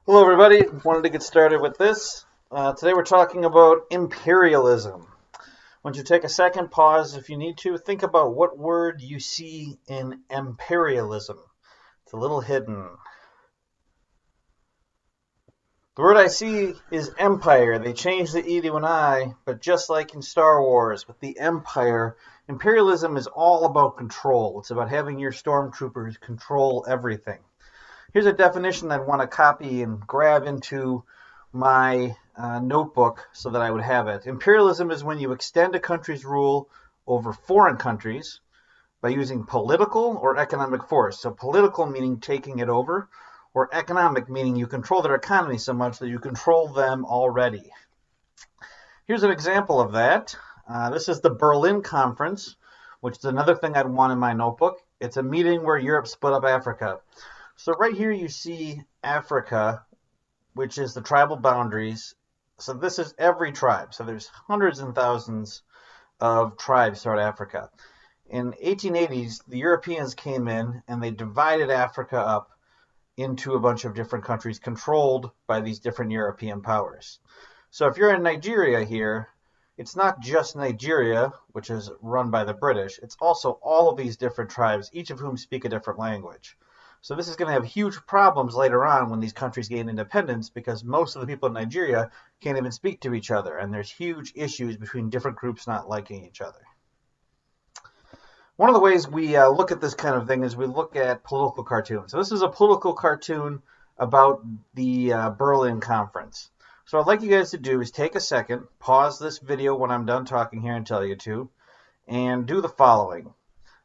Hello, everybody. Wanted to get started with this. Today we're talking about imperialism. I want you to take a second, pause if you need to, think about what word you see in imperialism. It's a little hidden. The word I see is empire. They changed the E to an I, but just like in Star Wars with the empire, imperialism is all about control. It's about having your stormtroopers control everything. Here's a definition I'd want to copy and grab into my notebook so that I would have it. Imperialism is when you extend a country's rule over foreign countries by using political or economic force. So political meaning taking it over, or economic meaning you control their economy so much that you control them already. Here's an example of that. This is the Berlin Conference, which is another thing I'd want in my notebook. It's a meeting where Europe split up Africa. So right here you see Africa, which is the tribal boundaries. So this is every tribe. So there's hundreds and thousands of tribes throughout Africa. In 1880s, the Europeans came in and they divided Africa up into a bunch of different countries controlled by these different European powers. So if you're in Nigeria here, it's not just Nigeria, which is run by the British. It's also all of these different tribes, each of whom speak a different language. So this is going to have huge problems later on when these countries gain independence, because most of the people in Nigeria can't even speak to each other, and there's huge issues between different groups not liking each other. One of the ways we look at this kind of thing is we look at political cartoons. So this is a political cartoon about the Berlin Conference. So what I'd like you guys to do is take a second, pause this video when I'm done talking here and tell you to, and do the following.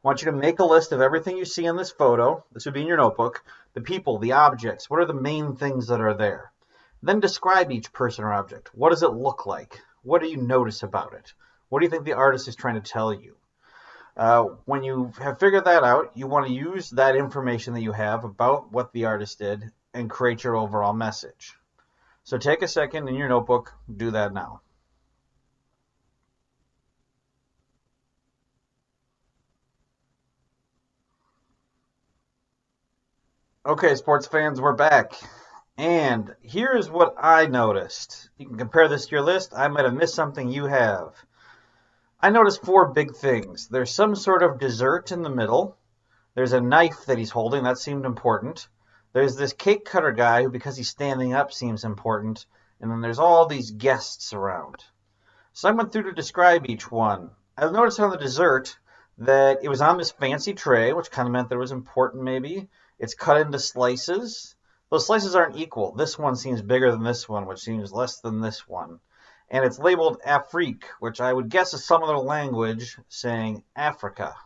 I want you to make a list of everything you see in this photo. This would be in your notebook. The people, the objects, what are the main things that are there? Then describe each person or object. What does it look like? What do you notice about it? What do you think the artist is trying to tell you? When you have figured that out, you want to use that information that you have about what the artist did and create your overall message. So take a second in your notebook, do that now. Okay, sports fans, we're back. And here's what I noticed. You can compare this to your list. I might have missed something you have. I noticed four big things. There's some sort of dessert in the middle. There's a knife that he's holding. That seemed important. There's this cake cutter guy who, because he's standing up, seems important. And then there's all these guests around. So I went through to describe each one. I noticed on the dessert that it was on this fancy tray, which kind of meant that it was important maybe. It's cut into slices. Those slices aren't equal. This one seems bigger than this one, which seems less than this one. And it's labeled Afrique, which I would guess is some other language saying Africa.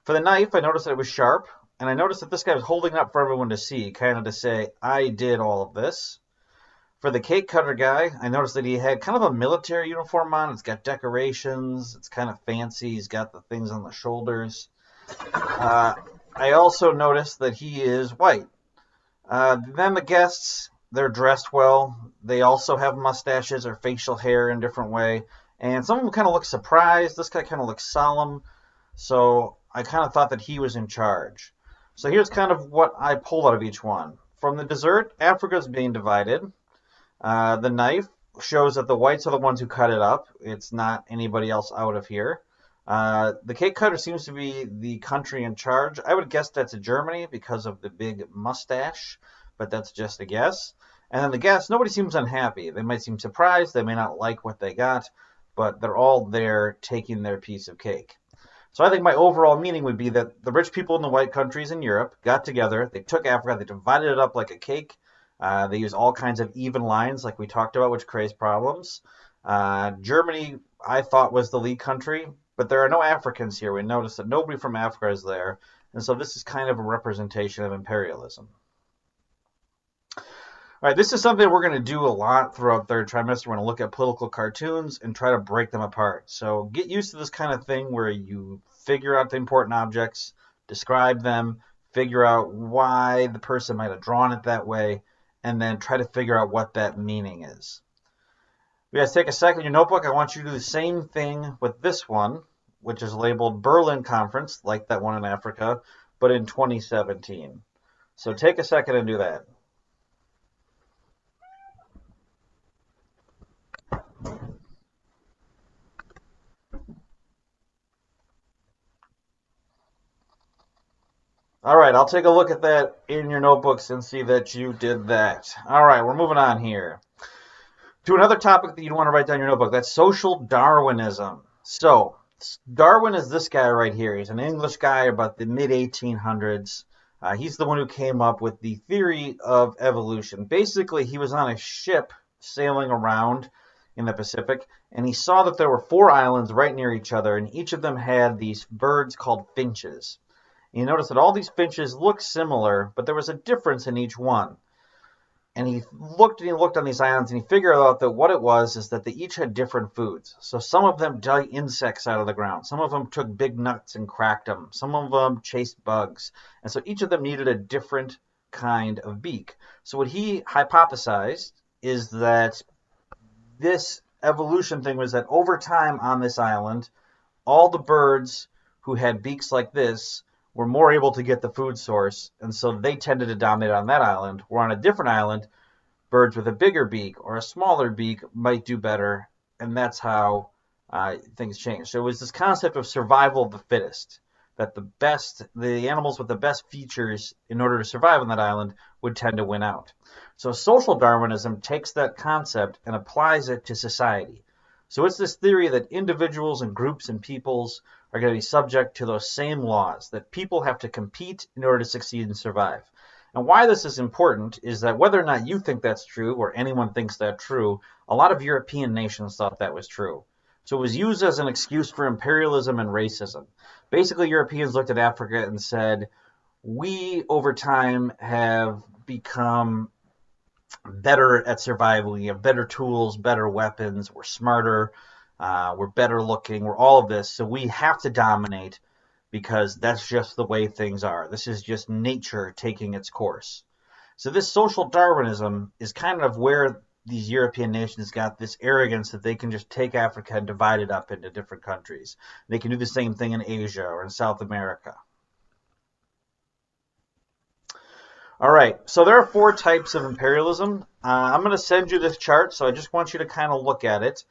For the knife, I noticed that it was sharp, and I noticed that this guy was holding it up for everyone to see, kind of to say, I did all of this. For the cake cutter guy, I noticed that he had kind of a military uniform on. It's got decorations. It's kind of fancy. He's got the things on the shoulders. I also noticed that he is white. Then the guests, they're dressed well. They also have mustaches or facial hair in a different way. And some of them kind of look surprised. This guy kind of looks solemn. So I kind of thought that he was in charge. So here's kind of what I pulled out of each one. From the dessert, Africa's being divided. The knife shows that the whites are the ones who cut it up. It's not anybody else out of here. The cake cutter seems to be the country in charge. I would guess that's Germany because of the big mustache, but that's just a guess. And then the guests, nobody seems unhappy. They might seem surprised. They may not like what they got, but they're all there taking their piece of cake. So I think my overall meaning would be that the rich people in the white countries in Europe got together. They took Africa. They divided it up like a cake. They use all kinds of even lines like we talked about, which creates problems. Germany, I thought, was the lead country, but there are no Africans here. We noticed that nobody from Africa is there. And so this is kind of a representation of imperialism. All right, this is something we're going to do a lot throughout third trimester. We're going to look at political cartoons and try to break them apart. So get used to this kind of thing where you figure out the important objects, describe them, figure out why the person might have drawn it that way, and then try to figure out what that meaning is. You guys take a second in your notebook. I want you to do the same thing with this one, which is labeled Berlin Conference, like that one in Africa, but in 2017. So take a second and do that. All right, I'll take a look at that in your notebooks and see that you did that. All right, we're moving on here to another topic that you want to write down in your notebook. That's social Darwinism. So, Darwin is this guy right here. He's an English guy about the mid 1800s. He's the one who came up with the theory of evolution. Basically, he was on a ship sailing around in the Pacific, and he saw that there were four islands right near each other, and each of them had these birds called finches. And you notice that all these finches looked similar, but there was a difference in each one. And he looked on these islands and he figured out that what it was is that they each had different foods. So some of them dug insects out of the ground. Some of them took big nuts and cracked them. Some of them chased bugs. And so each of them needed a different kind of beak. So what he hypothesized is that this evolution thing was that over time on this island, all the birds who had beaks like this were more able to get the food source, and so they tended to dominate on that island. Where on a different island, birds with a bigger beak or a smaller beak might do better, and that's how things change. So it was this concept of survival of the fittest, that the animals with the best features in order to survive on that island would tend to win out. So social Darwinism takes that concept and applies it to society. So it's this theory that individuals and groups and peoples are going to be subject to those same laws, that people have to compete in order to succeed and survive. And why this is important is that whether or not you think that's true or anyone thinks that's true, a lot of European nations thought that was true. So it was used as an excuse for imperialism and racism. Basically, Europeans looked at Africa and said, we over time have become better at survival. We have better tools, better weapons. We're smarter. We're better looking. We're all of this. So we have to dominate because that's just the way things are. This is just nature taking its course. So this social Darwinism is kind of where these European nations got this arrogance that they can just take Africa and divide it up into different countries. They can do the same thing in Asia or in South America. All right, so there are four types of imperialism. I'm going to send you this chart, so I just want you to kind of look at it.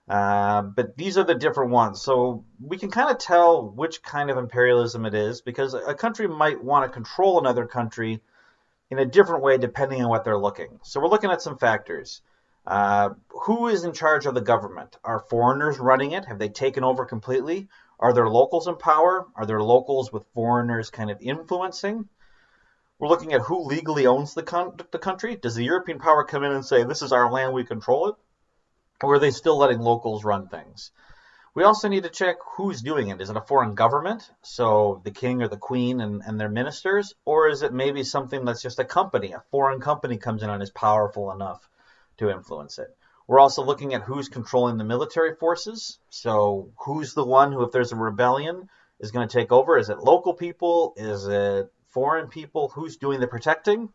But these are the different ones. So we can kind of tell which kind of imperialism it is because a country might want to control another country in a different way depending on what they're looking. So we're looking at some factors. Who is in charge of the government? Are foreigners running it? Have they taken over completely? Are there locals in power? Are there locals with foreigners kind of influencing? We're looking at who legally owns the country. Does the European power come in and say, this is our land, we control it? Or are they still letting locals run things? We also need to check who's doing it. Is it a foreign government, so the king or the queen and their ministers? Or is it maybe something that's just a company? A foreign company comes in and is powerful enough to influence it. We're also looking at who's controlling the military forces. So who's the one who, if there's a rebellion, is going to take over? Is it local people? Is it foreign people? Who's doing the protecting?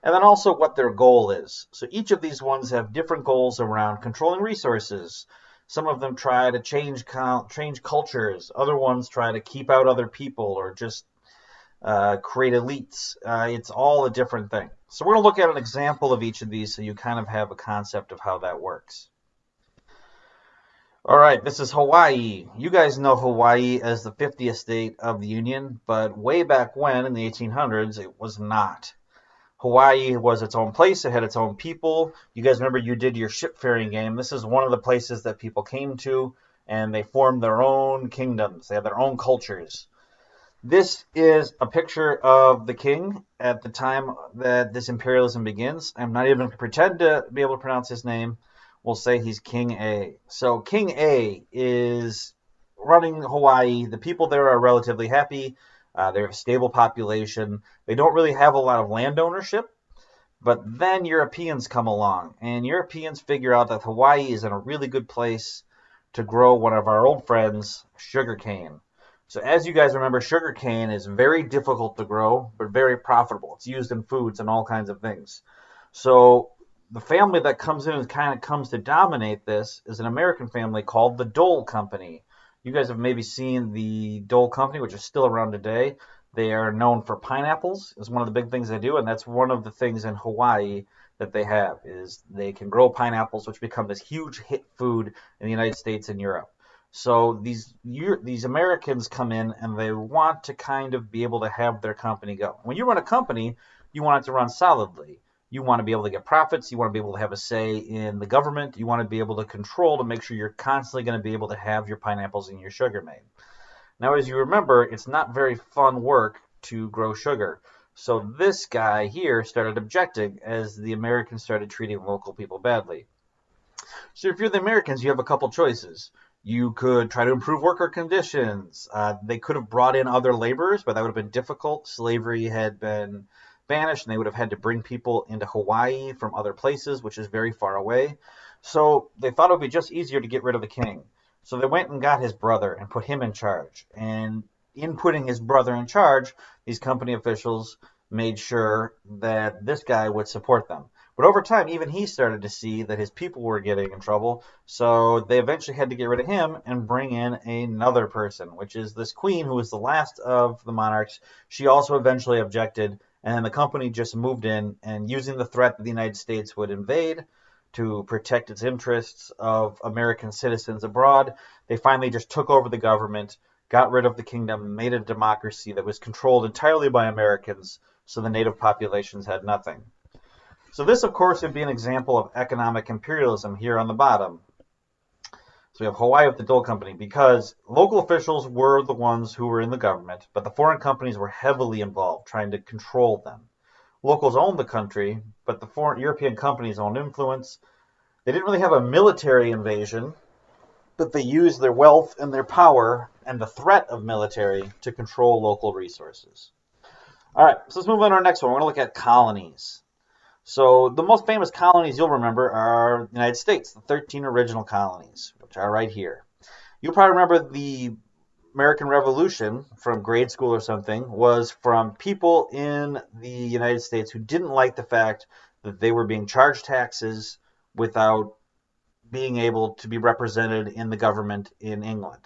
And then also what their goal is. So each of these ones have different goals around controlling resources. Some of them try to change cultures. Other ones try to keep out other people or just create elites. It's all a different thing. So we're going to look at an example of each of these so you kind of have a concept of how that works. All right, this is Hawaii. You guys know Hawaii as the 50th state of the Union, but way back when, in the 1800s, it was not. Hawaii was its own place. It had its own people. You guys remember you did your ship-faring game. This is one of the places that people came to, and they formed their own kingdoms. They have their own cultures. This is a picture of the king at the time that this imperialism begins. I'm not even going to pretend to be able to pronounce his name. We'll say he's King A. So King A is running Hawaii. The people there are relatively happy. They have a stable population. They don't really have a lot of land ownership. But then Europeans come along, and Europeans figure out that Hawaii is in a really good place to grow one of our old friends, sugarcane. So as you guys remember, sugarcane is very difficult to grow, but very profitable. It's used in foods and all kinds of things. So the family that comes in and kind of comes to dominate this is an American family called the Dole Company. You guys have maybe seen the Dole Company, which is still around today. They are known for pineapples. It's one of the big things they do, and that's one of the things in Hawaii that they have is they can grow pineapples, which become this huge hit food in the United States and Europe. So these Americans come in and they want to kind of be able to have their company go. When you run a company, you want it to run solidly. You want to be able to get profits. You want to be able to have a say in the government. You want to be able to control to make sure you're constantly going to be able to have your pineapples and your sugar made. Now, as you remember, it's not very fun work to grow sugar. So this guy here started objecting as the Americans started treating local people badly. So if you're the Americans, you have a couple choices. You could try to improve worker conditions. They could have brought in other laborers, but that would have been difficult. Slavery had been banished, and they would have had to bring people into Hawaii from other places, which is very far away. So they thought it would be just easier to get rid of the king. So they went and got his brother and put him in charge. And in putting his brother in charge, these company officials made sure that this guy would support them. But over time, even he started to see that his people were getting in trouble, so they eventually had to get rid of him and bring in another person, which is this queen who was the last of the monarchs. She also eventually objected, and then the company just moved in, and using the threat that the United States would invade to protect its interests of American citizens abroad, they finally just took over the government, got rid of the kingdom, made a democracy that was controlled entirely by Americans, so the native populations had nothing. So this, of course, would be an example of economic imperialism here on the bottom. So we have Hawaii with the Dole Company because local officials were the ones who were in the government, but the foreign companies were heavily involved trying to control them. Locals owned the country, but the foreign European companies owned influence. They didn't really have a military invasion, but they used their wealth and their power and the threat of military to control local resources. All right, so let's move on to our next one. We're going to look at colonies. So the most famous colonies you'll remember are the United States, the 13 original colonies, which are right here. You'll probably remember the American Revolution from grade school or something was from people in the United States who didn't like the fact that they were being charged taxes without being able to be represented in the government in England.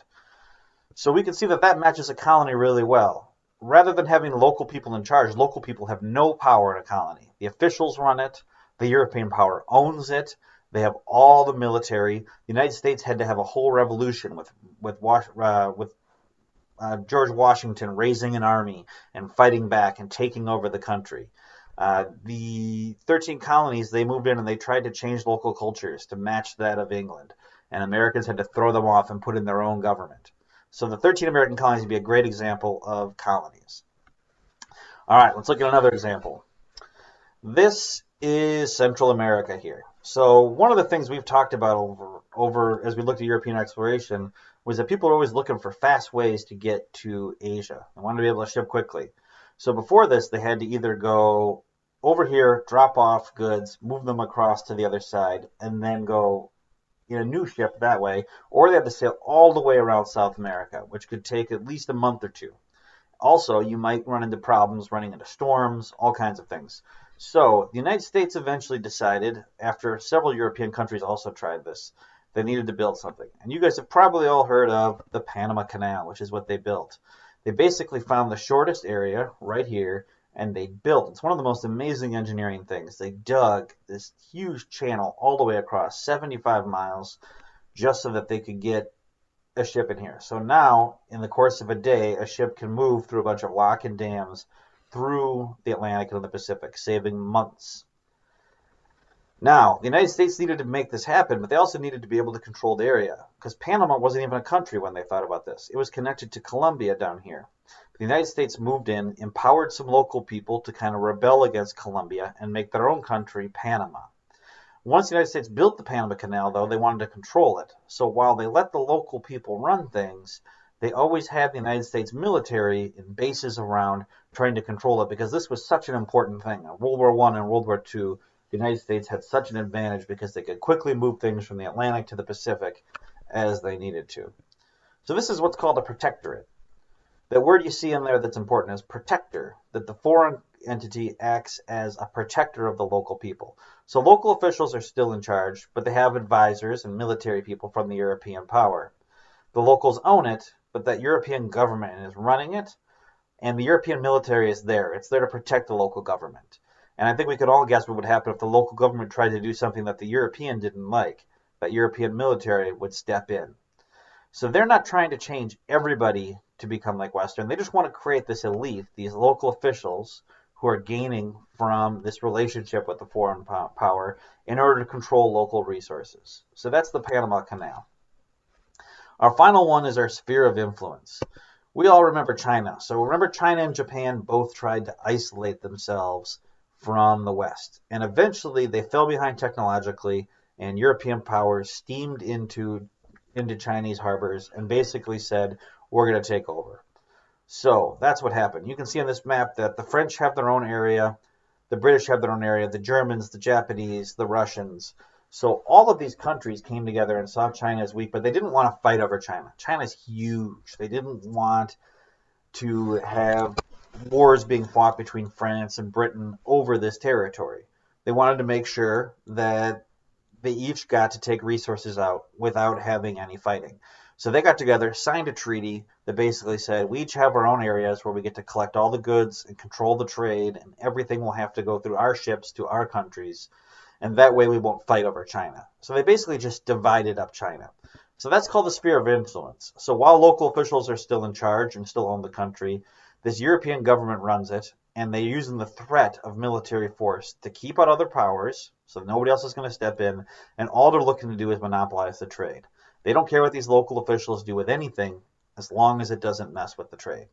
So we can see that that matches a colony really well. Rather than having local people in charge, local people have no power in a colony. The officials run it. The European power owns it. They have all the military. The United States had to have a whole revolution with George Washington raising an army and fighting back and taking over the country. The 13 colonies, they moved in and they tried to change local cultures to match that of England. And Americans had to throw them off and put in their own government. So the 13 American colonies would be a great example of colonies. All right, let's look at another example. This is Central America here. So one of the things we've talked about over as we looked at European exploration was that people are always looking for fast ways to get to Asia. They wanted to be able to ship quickly. So before this, they had to either go over here, drop off goods, move them across to the other side, and then go in a new ship that way, or they had to sail all the way around South America, which could take at least a month or two. Also, you might run into problems running into storms, all kinds of things. So the United States eventually decided, after several European countries also tried this, they needed to build something. And you guys have probably all heard of the Panama Canal, which is what they built. They basically found the shortest area right here, and they built. It's one of the most amazing engineering things. They dug this huge channel all the way across, 75 miles, just so that they could get a ship in here. So now, in the course of a day, a ship can move through a bunch of lock and dams through the Atlantic and the Pacific, saving months. Now, the United States needed to make this happen, but they also needed to be able to control the area, because Panama wasn't even a country when they thought about this. It was connected to Colombia down here. The United States moved in, empowered some local people to kind of rebel against Colombia and make their own country, Panama. Once the United States built the Panama Canal, though, they wanted to control it. So while they let the local people run things, they always had the United States military in bases around trying to control it, because this was such an important thing. In World War I and World War II, the United States had such an advantage because they could quickly move things from the Atlantic to the Pacific as they needed to. So this is what's called a protectorate. The word you see in there that's important is protector, that the foreign entity acts as a protector of the local people. So local officials are still in charge, but they have advisors and military people from the European power. The locals own it, but that European government is running it, and the European military is there. It's there to protect the local government. And I think we could all guess what would happen if the local government tried to do something that the European didn't like. That European military would step in. So they're not trying to change everybody to become like Western. They just want to create this elite, these local officials who are gaining from this relationship with the foreign power in order to control local resources. So that's the Panama Canal. Our final one is our sphere of influence. We all remember China. So remember, China and Japan both tried to isolate themselves from the West. And eventually they fell behind technologically, and European powers steamed into Chinese harbors and basically said, we're going to take over. So that's what happened. You can see on this map that the French have their own area, the British have their own area, the Germans, the Japanese, the Russians. So all of these countries came together and saw China as weak, but they didn't want to fight over China. China's huge. They didn't want to have wars being fought between France and Britain over this territory. They wanted to make sure that they each got to take resources out without having any fighting. So they got together, signed a treaty that basically said we each have our own areas where we get to collect all the goods and control the trade, and everything will have to go through our ships to our countries, and that way we won't fight over China. So they basically just divided up China. So that's called the sphere of influence. So while local officials are still in charge and still own the country, this European government runs it, and they're using the threat of military force to keep out other powers, so nobody else is going to step in, and all they're looking to do is monopolize the trade. They don't care what these local officials do with anything, as long as it doesn't mess with the trade.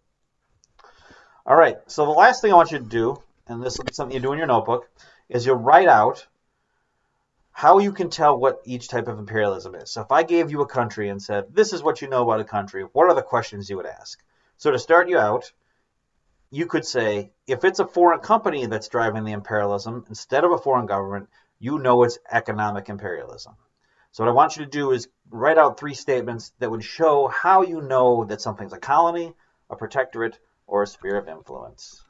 All right, so the last thing I want you to do, and this will be something you do in your notebook, is you'll write out how you can tell what each type of imperialism is. So if I gave you a country and said, this is what you know about a country, what are the questions you would ask? So to start you out, you could say, if it's a foreign company that's driving the imperialism, instead of a foreign government, you know it's economic imperialism. So what I want you to do is write out 3 statements that would show how you know that something's a colony, a protectorate, or a sphere of influence.